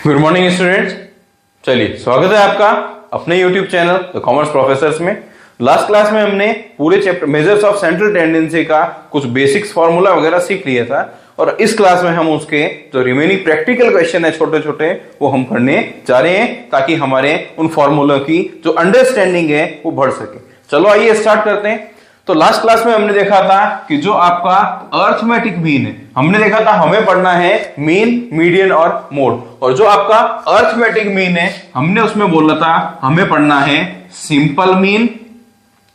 Good morning students. चलिए स्वागत है आपका अपने YouTube channel the commerce professors में। लास्ट क्लास में हमने पूरे chapter measures of central tendency का कुछ बेसिक्स फार्मूला वगैरह सीख लिया था और इस क्लास में हम उसके जो रिमेनिंग प्रैक्टिकल क्वेश्चन है छोटे छोटे वो हम करने जा रहे हैं ताकि हमारे उन फार्मूला की जो अंडरस्टैंडिंग है वो बढ़ सके। चलो आइए स्टार्ट करते हैं। तो लास्ट क्लास में हमने देखा था कि जो आपका अर्थमेटिक मीन है, हमने देखा था हमें पढ़ना है मीन, मीडियन और मोड। और जो आपका अर्थमेटिक मीन है हमने उसमें बोला था हमें पढ़ना है सिंपल मीन,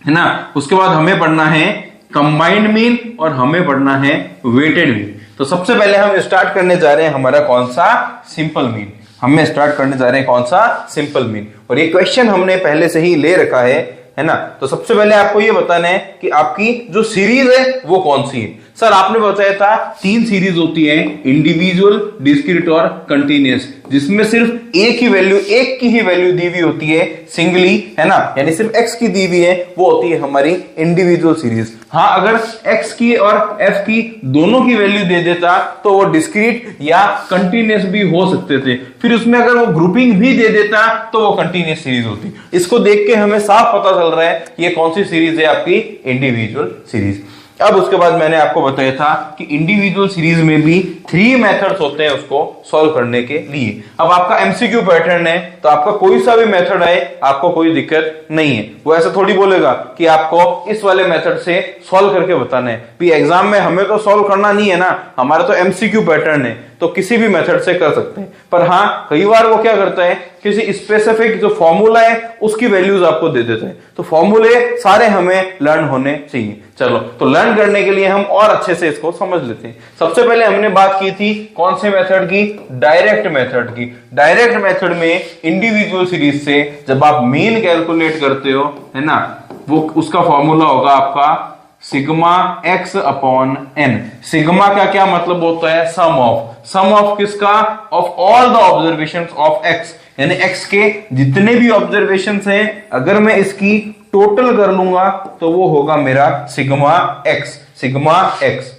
है ना। उसके बाद हमें पढ़ना है कंबाइंड मीन और हमें पढ़ना है वेटेड मीन। तो सबसे पहले हम स्टार्ट करने जा रहे हैं हमारा कौन सा, सिंपल मीन। हमें स्टार्ट करने जा रहे हैं कौन सा, सिंपल मीन। और ये क्वेश्चन हमने पहले से ही ले रखा है ना। तो सबसे पहले आपको ये बताना है कि आपकी जो सीरीज है वो कौन सी है। सर आपने बताया था 3 सीरीज होती है, इंडिविजुअल, डिस्क्रीट और कंटीन्यूअस, जिसमें सिर्फ एक की ही वैल्यू दी हुई होती है सिंगली, है ना, यानी सिर्फ x की दी हुई है, वो होती है हमारी इंडिविजुअल सीरीज। हाँ, अगर x की और f की दोनों की वैल्यू दे देता तो वो डिस्क्रीट या कंटीन्यूअस भी हो सकते थे। फिर उसमें अगर वो ग्रुपिंग भी दे देता तो वो कंटीन्यूअस सीरीज होती। इसको देख के हमें साफ पता चल रहा है ये कौन सी सीरीज है, आपकी इंडिविजुअल सीरीज। अब उसके बाद मैंने आपको बताया था कि इंडिविजुअल सीरीज में भी 3 मेथड्स होते हैं उसको सॉल्व करने के लिए। अब आपका एमसीक्यू पैटर्न है तो आपका कोई सा भी मेथड है आपको कोई दिक्कत नहीं है। वो ऐसा थोड़ी बोलेगा कि आपको इस वाले मेथड से सॉल्व करके बताना है। भी एग्जाम में हमें तो सॉल्व करना नहीं है ना, हमारा तो एमसीक्यू पैटर्न है, तो किसी भी मेथड से कर सकते हैं। पर हाँ, कई बार वो क्या करता है, किसी स्पेसिफिक जो फॉर्मूला है उसकी वैल्यूज आपको दे देते हैं। तो फॉर्मूले सारे हमें लर्न होने चाहिए। चलो, तो लर्न करने के लिए हम और अच्छे से इसको समझ लेते हैं। सबसे पहले हमने बात की थी कौन से मेथड की, डायरेक्ट मेथड की। डायरेक्ट मेथड में इंडिविजुअल सीरीज से जब आप मीन कैलकुलेट करते हो, है ना, वो उसका फॉर्मूला होगा आपका sigma X upon N. Sigma का क्या मतलब होता है, सम ऑफ किसका, of all the observations of X, यानी एक्स के जितने भी ऑब्जर्वेशंस हैं अगर मैं इसकी टोटल कर लूंगा तो वो होगा मेरा सिग्मा एक्स,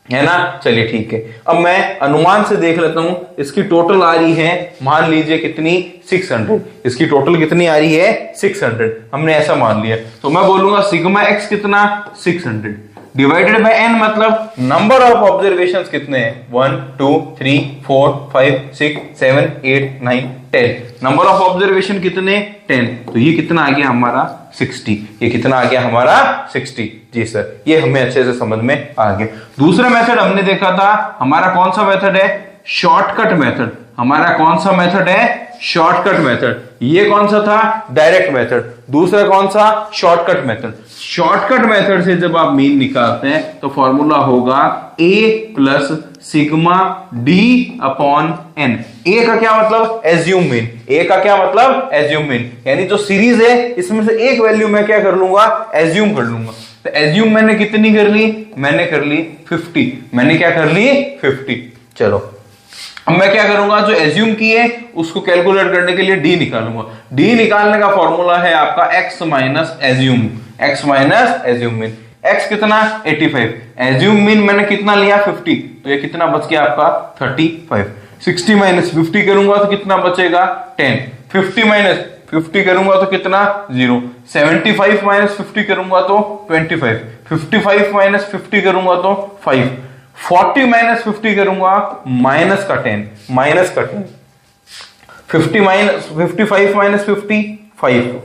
है ना। चलिए ठीक है, अब मैं अनुमान से देख लेता हूं। इसकी टोटल आ रही है, मान लीजिए कितनी, 600। इसकी टोटल कितनी आ रही है, 600। हमने ऐसा मान लिया तो मैं बोलूंगा सिग्मा एक्स कितना, 600 डिवाइडेड बाय एन, मतलब नंबर ऑफ ऑब्जर्वेशंस कितने हैं, 1 2 3 4 5 6 7 8 9 10। नंबर ऑफ ऑब्जर्वेशन कितने, 10। तो ये कितना आ गया हमारा, 60। ये कितना आ गया हमारा, 60। जी सर, ये हमें अच्छे से समझ में आ गया। दूसरा मेथड हमने देखा था, हमारा कौन सा मेथड है, शॉर्टकट मेथड। हमारा कौन सा मेथड है, शॉर्टकट मेथड। ये कौन सा था, डायरेक्ट मेथड। दूसरा कौन सा, शॉर्टकट मेथड। शॉर्टकट मेथड से जब आप मीन निकालते हैं तो फॉर्मूला होगा a plus sigma d upon n। ए का क्या मतलब, एज्यूम मीन। ए का क्या मतलब, एज्यूम मीन, यानी जो सीरीज है इसमें से एक वैल्यू मैं क्या कर लूंगा, एज्यूम कर लूंगा। तो एज्यूम मैंने कितनी कर ली, मैंने कर ली 50। मैंने क्या कर ली, 50। चलो, अब मैं क्या करूंगा, जो एज्यूम की है उसको कैलकुलेट करने के लिए डी निकालूंगा। डी निकालने का फॉर्मूला है आपका x minus assume, x minus assume mean. X कितना, 85। एज्यूम मीन मैंने कितना लिया, 50। तो ये कितना बच गया आपका, 35। 60 माइनस 50 करूंगा तो कितना बचेगा, 10। 50 माइनस 50 करूंगा तो कितना, 0। 75 माइनस 50 करूंगा तो 25। 55 माइनस 50 करूंगा तो 5। 40 माइनस 50 करूंगा, माइनस का 10, 50 माइनस 55 माइनस 50, 5।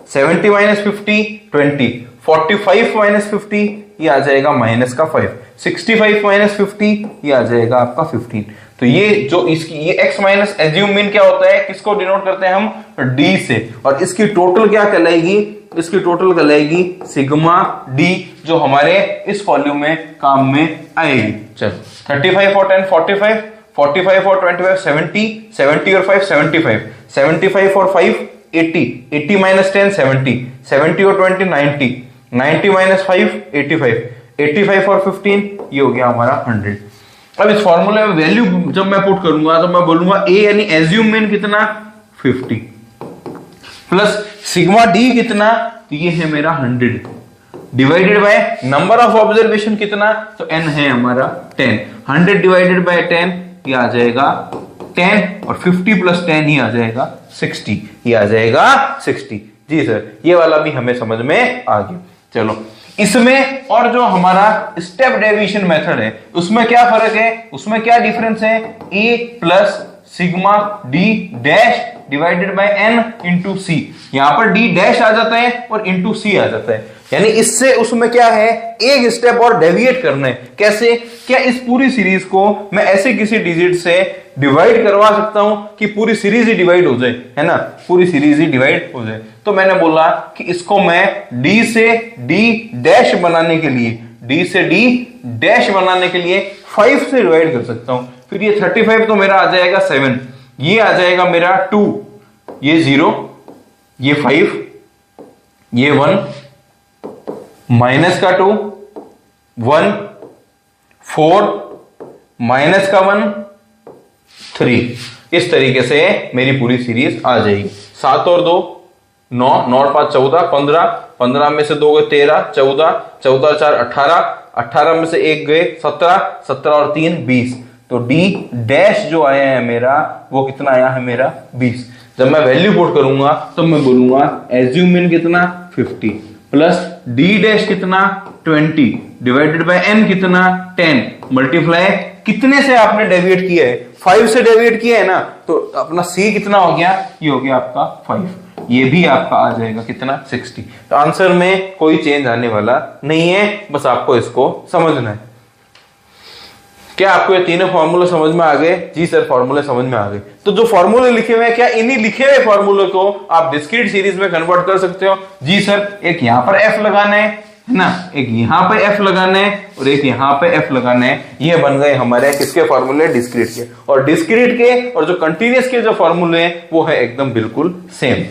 70 माइनस 50, 20। 45 माइनस 50, ये आ जाएगा माइनस का 5। 65 माइनस 50, ये आ जाएगा आपका 15। तो ये जो इसकी ये x माइनस एज्यूम मीन क्या होता है, किसको डिनोट करते हैं हम, d से। और इसकी टोटल क्या कहलाएगी, इसकी टोटल कहलाएगी सिग्मा d, जो हमारे इस वॉल्यूम में काम में आएगी। चलो, 35 और 10 45, 45 और 25 70, 70 और 5 75, 75 और 5 80, 80 माइनस 10 70, 70 और 20 90, 90 माइनस 5 85, 85 और 15, ये हो गया हमारा 100। अब इस फॉर्मूले में वैल्यू जब मैं पुट करूंगा तो मैं बोलूंगा a यानी एज्यूम मीन कितना, 50 प्लस सिग्मा d कितना, तो ये है मेरा 100 divided by number of observation कितना, तो n है हमारा 10। 100 डिवाइडेड बाय 10, ये आ जाएगा 10 और 50 प्लस 10 ही आ जाएगा 60, ये आ जाएगा 60। जी सर, ये वाला भी हमें समझ में आ गया। चलो इसमें और जो हमारा स्टेप डेविएशन मेथड है उसमें क्या फर्क है, उसमें क्या डिफरेंस है, a plus sigma d dash divided by n into C. यहां पर d डैश आ जाता है और इंटू सी आ जाता है, यानी इससे उसमें क्या है, एक स्टेप और डेविएट करना है। कैसे, क्या इस पूरी सीरीज को मैं ऐसे किसी डिजिट से डिवाइड करवा सकता हूं कि पूरी सीरीज ही डिवाइड हो जाए, है ना, पूरी सीरीज ही डिवाइड हो जाए। तो मैंने बोला कि इसको मैं d से d डैश बनाने के लिए, d से d डैश बनाने के लिए 5 से डिवाइड कर सकता हूं। फिर ये 35 तो मेरा आ जाएगा 7, ये आ जाएगा मेरा 2, ये 0, ये 5, ये 1, माइनस का 2, 1, 4, माइनस का 1, 3। इस तरीके से मेरी पूरी सीरीज आ जाएगी। 7 और 2 9, 9 और 5 14, 15, 15 में से 2 गए 13, 14, 14 और 4 18, 18 में से 1 गए 17, 17 और 3 20। तो d डैश जो आया है मेरा वो कितना आया है मेरा 20। जब मैं वैल्यू पुट करूंगा तो मैं बोलूंगा एज्यूम इन कितना 50 प्लस d डैश कितना 20 डिवाइडेड बाय n कितना 10 मल्टीप्लाई कितने से आपने डेविएट किया है, 5 से डेविएट किया है ना, तो अपना c कितना हो गया, ये हो गया आपका 5, ये भी आपका आ जाएगा कितना 60। तो आंसर में कोई चेंज आने वाला नहीं है, बस आपको इसको समझना है। क्या आपको ये तीनों फॉर्मूले समझ में आ गए? जी सर, फॉर्मूले समझ में आ गए। तो जो फॉर्मूले लिखे हुए हैं, क्या इन्हीं लिखे हुए फॉर्मूले को आप डिस्क्रीट सीरीज में कन्वर्ट कर सकते हो? जी सर, एक यहां पर f लगाना है ना, एक यहां पे f लगाना है और एक यहां पे f लगाना है। ये बन गए हमारे किसके फॉर्मूले, डिस्क्रीट के। और डिस्क्रीट के और जो कंटिन्यूअस के जो फॉर्मूले हैं वो है एकदम बिल्कुल सेम,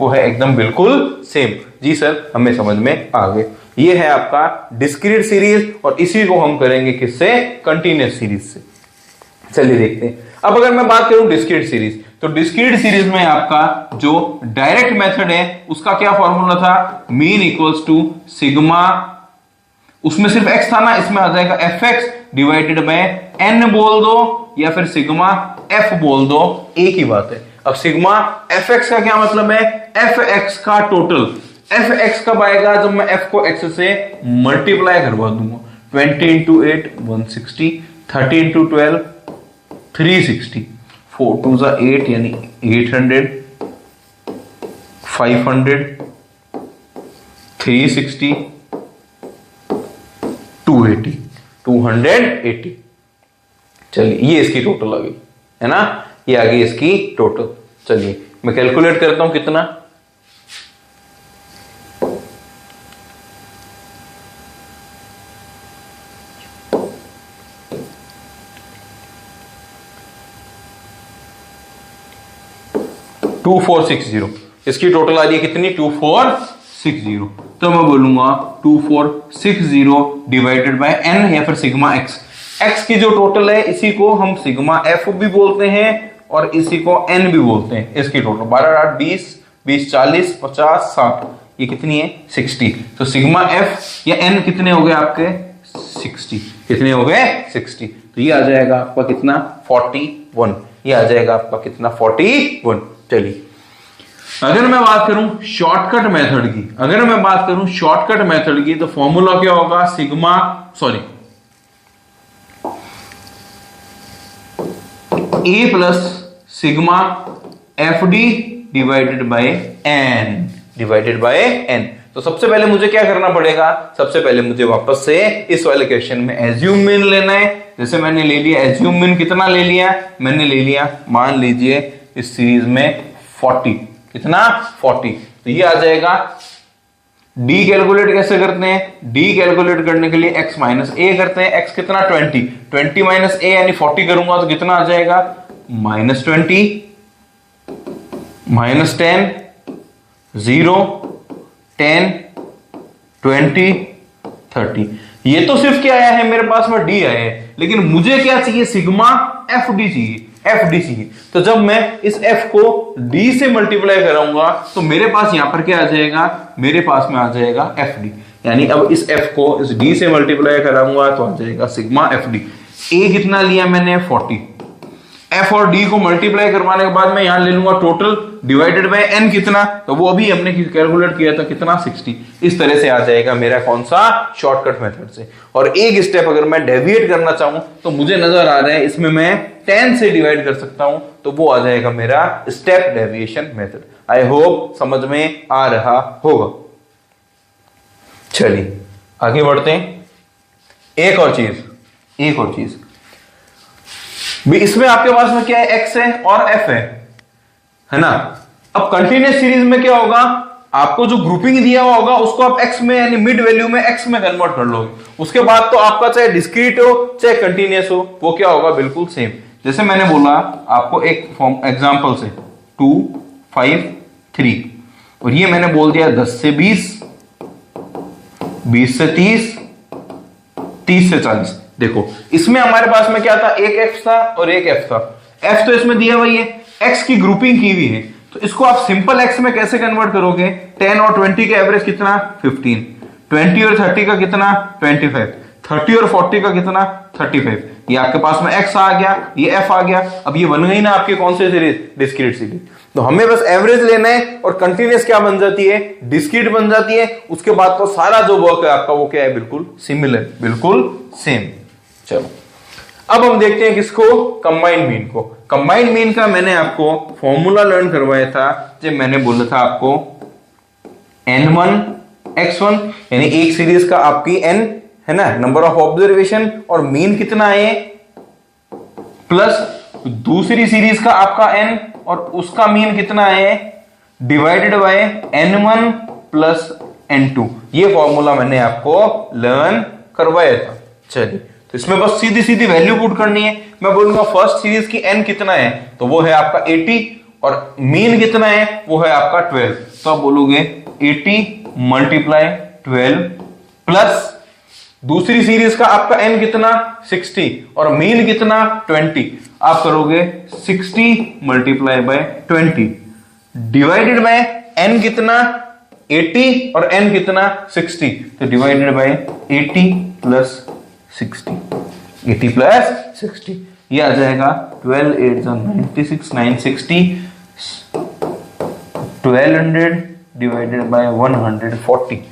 वो है एकदम बिल्कुल सेम। जी सर, हमें समझ में आ गए। ये है आपका डिस्क्रीट सीरीज और इसी को हम करेंगे किससे, कंटिन्यूअस सीरीज से। चलिए देखते हैं। अब अगर मैं बात करूं डिस्क्रीट सीरीज, तो डिस्क्रीट सीरीज में आपका जो डायरेक्ट मेथड है उसका क्या फॉर्मूला था, मीन इक्वल्स टू सिग्मा, उसमें सिर्फ x था ना, इसमें आ जाएगा fx डिवाइडेड बाय n बोल दो या फिर सिग्मा f बोल दो, एक ही बात है। अब सिग्मा fx का क्या मतलब है, fx का टोटल। fx कब आएगा, जब मैं f को x से मल्टीप्लाई करवा दूंगा। 20 इंटू 8 160, 30 इंटू 12 360, 4 2 8 यानी 800, 500, 360, 280, 280। चलिए ये इसकी टोटल आ गई, है ना, ये आ गई इसकी टोटल। चलिए मैं कैलकुलेट करता हूं कितना, टू 2460। इसकी टोटल आ रही है कितनी, 2460। तो मैं बोलूंगा 2460 डिवाइडेड बाय n या फिर सिग्मा x। x की जो टोटल है इसी को हम सिग्मा f भी बोलते हैं और इसी को n भी बोलते हैं। इसकी टोटल 12 8 20 20 40 50 60, ये कितनी है 60। तो सिग्मा f या n कितने हो गए आपके 60, कितने हो गए 60। तो ये आ जाएगा आपका कितना 41, ये आ जाएगा आपका कितना 41। चलिए अगर मैं बात करूं शॉर्टकट मेथड की, अगर मैं बात करूं शॉर्टकट मेथड की, तो फॉर्मूला क्या होगा, sigma A plus sigma F D divided by N, divided by N. तो सबसे पहले मुझे क्या करना पड़ेगा, सबसे पहले मुझे वापस से इस वाले क्वेश्चन में एज्यूम मीन लेना है। जैसे मैंने ले लिया एज्यूम मीन, कितना ले लिया, मैंने ले लिया मान लीजिए इस सीरीज में 40, कितना 40। तो ये आ जाएगा। डी कैलकुलेट कैसे करते हैं, डी कैलकुलेट करने के लिए x माइनस ए करते हैं। x कितना 20, 20 माइनस ए यानी 40 करूंगा तो कितना आ जाएगा -20 -10 0 10 20 30। ये तो सिर्फ क्या आया है मेरे पास में डी आया है, लेकिन मुझे क्या चाहिए, सिग्मा एफ डी चाहिए, एफ डी चाहिए। तो जब मैं इस f को d से मल्टीप्लाई कराऊंगा तो मेरे पास यहां पर क्या आ जाएगा, मेरे पास में आ जाएगा एफ डी। यानी अब इस f को इस d से मल्टीप्लाई कराऊंगा तो आ जाएगा सिग्मा एफ डी। ए कितना लिया मैंने 40, एफ और डी को मल्टीप्लाई करवाने के बाद मैं यहां ले लूंगा टोटल डिवाइडेड बाय एन कितना, तो वो अभी हमने कैलकुलेट किया था कितना 60। इस तरह से आ जाएगा मेरा कौन सा शॉर्टकट मेथड से। और एक स्टेप अगर मैं डेविएट करना चाहूं तो मुझे नजर आ रहा है इसमें मैं 10 से डिवाइड कर सकता हूं, तो वो आ जाएगा मेरा step deviation method. I hope समझ में आ रहा होगा। चलिए आगे बढ़ते हैं। एक और चीज भी इसमें आपके पास में क्या है, एक्स है और एफ है ना। अब कंटिन्यूस सीरीज में क्या होगा, आपको जो ग्रुपिंग दिया हुआ होगा उसको आप एक्स में यानी मिड वैल्यू में एक्स में कन्वर्ट कर लोगे। उसके बाद तो आपका चाहे डिस्क्रीट हो चाहे कंटिन्यूस हो वो क्या होगा, बिल्कुल सेम। जैसे मैंने बोला आपको एक फॉर्म एग्जांपल से 2 5 3 और ये मैंने बोल दिया 10 से 20, 20 से 30, 30 से 40। देखो इसमें हमारे पास में क्या था, एक एक्स था और एक एफ था। एफ तो इसमें दिया हुआ है, एक्स की ग्रुपिंग की हुई है, तो इसको आप सिंपल एक्स में कैसे कन्वर्ट करोगे। 10 और 20 का एवरेज कितना 15, 20 और 30 का कितना 25, 30 और 40 का कितना 35। ये आपके पास में एक्स आ गया, ये एफ आ गया। अब ये बन गई ना आपके कौन से सीरीज, डिस्क्रीट सीरीज। तो हमें बस एवरेज लेना है और कंटिन्यूस क्या बन जाती है, डिस्क्रीट बन जाती है। उसके बाद तो सारा जो वर्क है आपका वो क्या है, बिल्कुल सिमिलर, बिल्कुल सेम। चलो अब हम देखते हैं किसको, कंबाइंड मीन को। कंबाइंड मीन का मैंने आपको फॉर्मूला लर्न करवाया था जब मैंने बोला था आपको n1 x1 यानी एक सीरीज का आपकी n है ना नंबर ऑफ ऑब्जर्वेशन और मीन कितना है, प्लस दूसरी सीरीज का आपका n और उसका मीन कितना है divided by n1 plus n2। ये फॉर्मूला मैंने आपको लर्न करवाया था। चलिए तो इसमें बस सीधी सीधी वैल्यू पुट करनी है। मैं बोलूंगा फर्स्ट सीरीज की n कितना है, तो वो है आपका 80 और मीन कितना है, वो है आपका 12। तो आप बोलोगे 80 मल्टीप्लाई 12 प्लस दूसरी सीरीज का आपका n कितना 60 और मीन कितना 20। आप करोगे 60 multiply by 20 divided by n कितना 80 और n कितना 60, तो डिवाइडेड बाय 80 प्लस 60, 80 प्लस 60 ये आ जाएगा 12 8 96 960 1200 डिवाइडेड बाय 140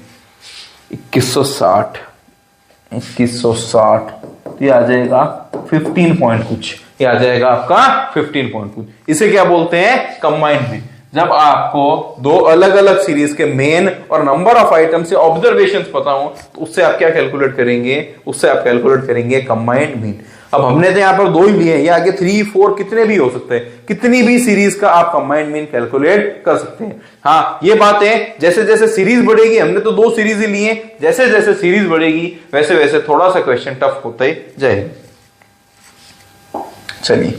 2160 तो ये आ जाएगा 15 पॉइंट कुछ, ये आ जाएगा आपका 15 पॉइंट कुछ। इसे क्या बोलते हैं, कंबाइंड मीन। जब आपको दो अलग अलग सीरीज के मेन और नंबर ऑफ आइटम से ऑब्जर्वेशंस पता हो तो उससे आप क्या कैलकुलेट करेंगे, उससे आप कैलकुलेट करेंगे कंबाइंड मीन। अब हमने तो यहां पर दो ही लिए हैं, ये आगे 3 4 कितने भी हो सकते हैं, कितनी भी सीरीज का आप कंबाइंड मीन कैलकुलेट कर सकते हैं। हाँ ये बात है, जैसे जैसे सीरीज बढ़ेगी, हमने तो 2 सीरीज ही लिए, जैसे जैसे सीरीज बढ़ेगी वैसे वैसे थोड़ा सा क्वेश्चन टफ होता ही जाएगा। चलिए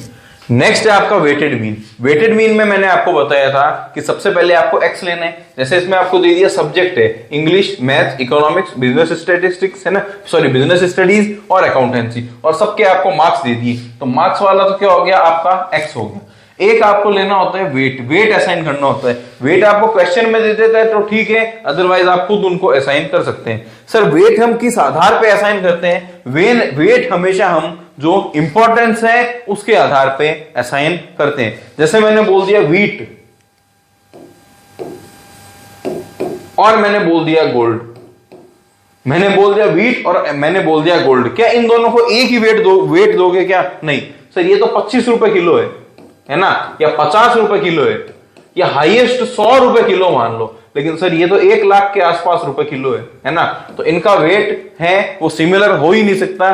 नेक्स्ट है आपका वेटेड मीन। वेटेड मीन में मैंने आपको बताया था कि सबसे पहले आपको एक्स लेना है। जैसे इसमें आपको दे दिया सब्जेक्ट है English, maths, economics, business statistics है ना, सॉरी बिजनेस स्टडीज और अकाउंटेंसी, और सबके आपको मार्क्स दे दिए। तो मार्क्स वाला तो क्या हो गया आपका एक्स हो गया। एक आपको लेना होता है वेट, वेट असाइन करना होता है। वेट आपको क्वेश्चन में दे देता है तो ठीक है, अदरवाइज आप खुद उनको असाइन कर सकते हैं। सर वेट हम किस आधार पे असाइन करते हैं, वेट हमेशा हम जो इंपॉर्टेंस है उसके आधार पे असाइन करते हैं। जैसे मैंने बोल दिया वीट और मैंने बोल दिया गोल्ड, मैंने बोल दिया वीट और मैंने बोल दिया गोल्ड, क्या इन दोनों को एक ही वेट दोगे क्या, नहीं सर ये तो 25 रुपए किलो है ना, या 50 रुपए किलो है, या हाईएस्ट 100 रुपए किलो मान लो, लेकिन सर ये तो 1 लाख के आसपास रुपए किलो है ना। तो इनका वेट है वो सिमिलर हो ही नहीं सकता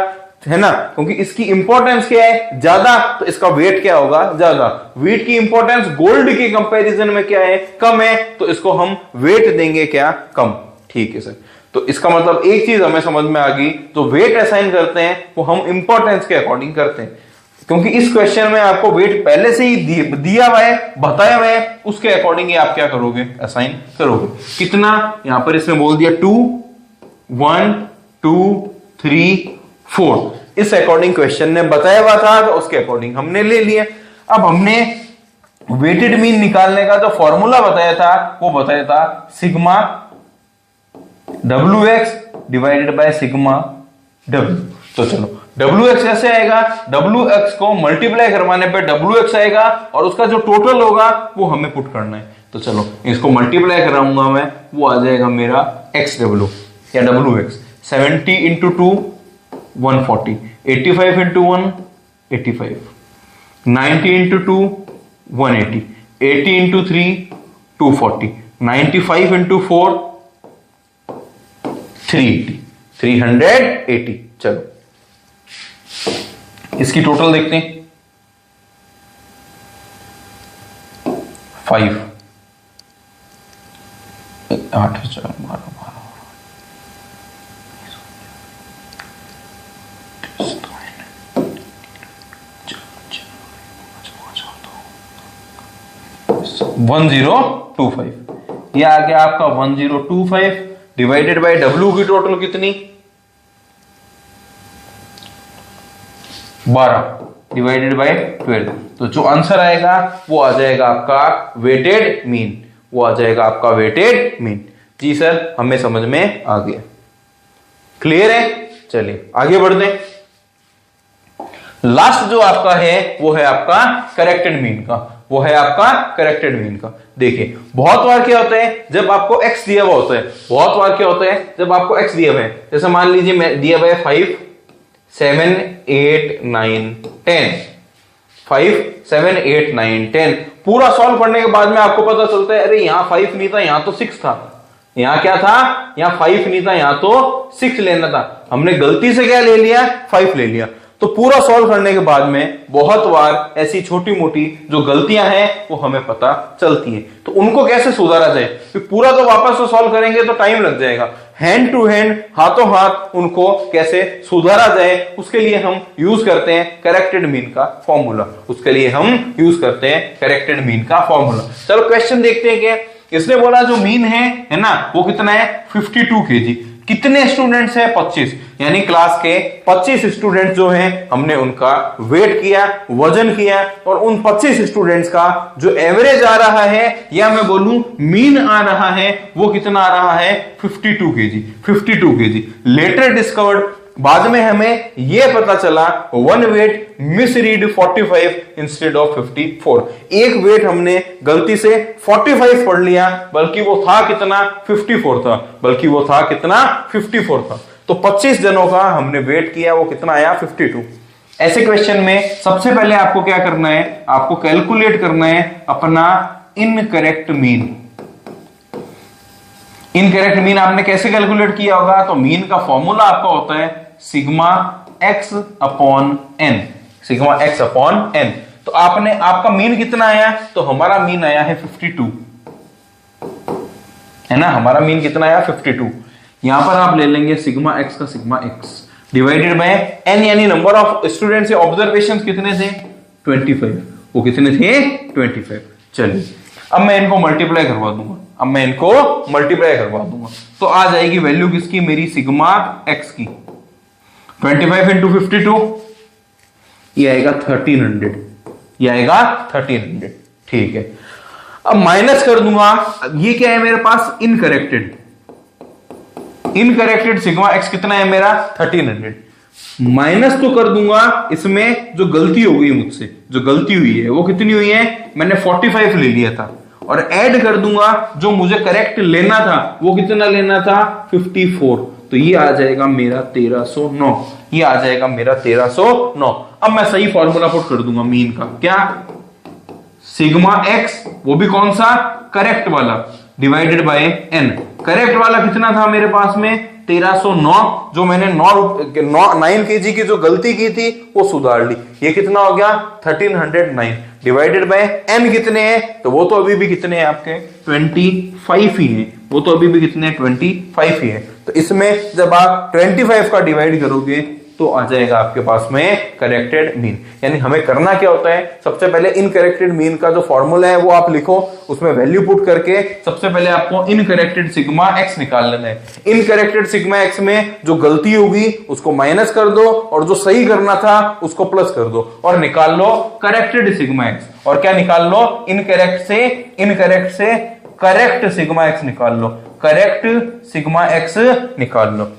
है ना, क्योंकि इसकी इंपॉर्टेंस क्या है ज्यादा, तो इसका वेट क्या होगा ज्यादा। वेट की इंपॉर्टेंस गोल्ड के कंपैरिजन में क्या है, कम है, तो इसको हम वेट देंगे क्या, कम। ठीक है सर, तो इसका मतलब एक चीज हमें समझ में आ गई, तो वेट असाइन करते हैं वो हम इंपॉर्टेंस के अकॉर्डिंग करते हैं, क्योंकि इस क्वेश्चन में आपको वेट पहले से ही दिया हुआ है, बताया हुआ है, उसके अकॉर्डिंग ही आप क्या करोगे, असाइन करोगे। कितना, यहां पर इसमें बोल दिया 2 1 2 3 4, इस अकॉर्डिंग क्वेश्चन ने बताया हुआ था तो उसके अकॉर्डिंग हमने ले लिया। अब हमने वेटेड मीन निकालने का जो फॉर्मूला बताया था वो बताया था sigma WX divided by sigma W। तो चलो डब्ल्यू एक्स कैसे आएगा, डब्ल्यू एक्स को मल्टीप्लाई करवाने पे डब्ल्यू एक्स आएगा और उसका जो टोटल होगा वो हमें पुट करना है। तो चलो इसको मल्टीप्लाई कराऊंगा मैं, वो आ जाएगा मेरा एक्स डब्ल्यू या W x. 70 into 2 140, 85 into 1 85, 90 into 2 180, 80 into 3 240, 95 into 4 380, 380। चलो इसकी टोटल देखते हैं। 5 8 4 12 1025, ये आ गया आपका 1025 डिवाइडेड बाय डब्ल्यू की टोटल कितनी 12 डिवाइडेड बाय 12। तो जो आंसर आएगा वो आ जाएगा आपका वेटेड मीन, वो आ जाएगा आपका वेटेड मीन। जी सर हमें समझ में आ गया, क्लियर है। चलिए आगे बढ़ते हैं। लास्ट जो आपका है वो है आपका करेक्टेड मीन का, वो है आपका करेक्टेड मीन का। देखिए बहुत बार क्या होता है जब आपको x दिया हुआ होता है, बहुत बार क्या होता है जब आपको x दिया हुआ है, जैसे मान लीजिए दिया हुआ है 5 7 8 9 10, 5 7 8 9 10। पूरा सॉल्व करने के बाद में आपको पता चलता है अरे यहां 5 नहीं था, यहां तो 6 था। यहां क्या था, यहां 5 नहीं था, यहां तो 6 लेना था। हमने गलती से क्या ले लिया, 5 ले लिया। तो पूरा सॉल्व करने के बाद में बहुत बार ऐसी छोटी मोटी जो गलतियां हैं वो हमें पता चलती हैं, तो उनको कैसे सुधारा जाए। तो पूरा तो वापस से सॉल्व करेंगे तो टाइम लग जाएगा, हैंड टू हैंड हाथों हाथ उनको कैसे सुधारा जाए उसके लिए हम यूज करते हैं करेक्टेड मीन का फॉर्मूला, उसके लिए हम यूज करते हैं करेक्टेड मीन का फॉर्मूला। चलो क्वेश्चन देखते हैं। क्या इसने बोला जो मीन है ना वो कितना है 52 kg। कितने स्टूडेंट्स हैं 25, यानी क्लास के 25 स्टूडेंट्स जो हैं हमने उनका वेट किया, वजन किया और उन 25 स्टूडेंट्स का जो एवरेज आ रहा है या मैं बोलूं मीन आ रहा है वो कितना आ रहा है 52 kg। 52 kg लेटर डिस्कवर्ड, बाद में हमें यह पता चला one weight misread 45 instead of 54। एक वेट हमने गलती से 45 पढ़ लिया, बल्कि वो था कितना 54 था, बल्कि वो था कितना 54 था। तो 25 जनों का हमने वेट किया, वो कितना आया 52। ऐसे क्वेश्चन में सबसे पहले आपको क्या करना है, आपको कैलकुलेट करना है अपना इनकरेक्ट मीन। इनकरेक्ट मीन आपने कैसे कैलकुलेट किया होगा, तो मीन का फॉर्मूला आपका होता है sigma X upon N, sigma X upon N. तो आपने आपका मीन कितना आया, तो हमारा मीन आया है 52, है ना, हमारा मीन कितना आया 52। यहां पर आप ले लेंगे सिग्मा एक्स का sigma X divided by N, यानी नंबर ऑफ स्टूडेंट्स से ऑब्जर्वेशंस कितने थे 25, वो कितने थे 25। चलिए अब मैं इनको मल्टीप्लाई करवा दूंगा, अब मैं इनको मल्टीप्लाई करवा दूंगा तो आ जाएगी वैल्यू किसकी, मेरी सिग्मा एक्स की। 25 इंटू 52 ये आएगा 1300, ये आएगा 1300। ठीक है, अब माइनस कर दूंगा, ये क्या है मेरे पास इनकरेक्टेड, इनकरेक्टेड सिग्मा एक्स कितना है मेरा 1300। माइनस तो कर दूंगा इसमें जो गलती हो गई मुझसे, जो गलती हुई है वो कितनी हुई है, मैंने 45 ले लिया था, और ऐड कर दूंगा जो मुझे करेक्ट लेना था वो कितना लेना था 54। तो ये आ जाएगा मेरा 1309, ये आ जाएगा मेरा 1309। अब मैं सही फॉर्मूला पुट कर दूंगा मीन का, क्या सिग्मा एक्स, वो भी कौन सा करेक्ट वाला, डिवाइडेड बाय एन। करेक्ट वाला कितना था मेरे पास में 1309, जो मैंने 9 kg की जो गलती की थी वो सुधार ली, ये कितना हो गया 1309 डिवाइडेड बाय एन कितने हैं, तो वो तो अभी भी कितने हैं आपके 25 ही हैं, वो तो अभी भी कितने 25 ही है। तो इसमें जब आप 25 का डिवाइड करोगे तो आ जाएगा आपके पास में करेक्टेड मीन। यानी हमें करना क्या होता है, सबसे पहले इनकरेक्टेड मीन का जो फॉर्मूला है वो आप लिखो, उसमें वैल्यू पुट करके सबसे पहले आपको इनकरेक्टेड सिग्मा एक्स निकाल लेना है। इनकरेक्टेड सिग्मा एक्स में जो गलती होगी उसको माइनस कर दो और जो सही करना था उसको प्लस कर दो और निकाल लो करेक्टेड सिग्मा एक्स। और क्या निकाल लो, इनकरेक्ट से करेक्ट सिग्मा एक्स निकाल लो, करेक्ट सिग्मा एक्स निकाल लो।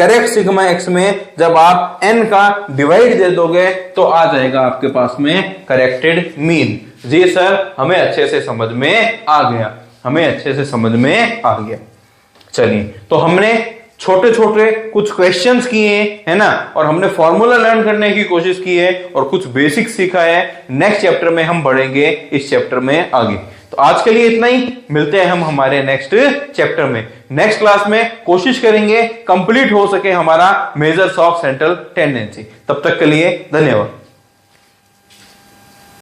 करेक्ट सिग्मा एक्स में जब आप n का डिवाइड दे दोगे तो आ जाएगा आपके पास में करेक्टेड मीन। जी सर, हमें अच्छे से समझ में आ गया, हमें अच्छे से समझ में आ गया। चलिए, तो हमने छोटे छोटे कुछ क्वेश्चंस किए है ना, और हमने फॉर्मूला लर्न करने की कोशिश की है और कुछ बेसिक सीखा है। नेक्स्ट चैप्टर में हम बढ़ेंगे इस चैप्टर में आगे। तो आज के लिए इतना ही, मिलते हैं हम हमारे नेक्स्ट चैप्टर में। नेक्स्ट क्लास में कोशिश करेंगे कंप्लीट हो सके हमारा मेजर्स ऑफ सेंट्रल टेंडेंसी। तब तक के लिए धन्यवाद।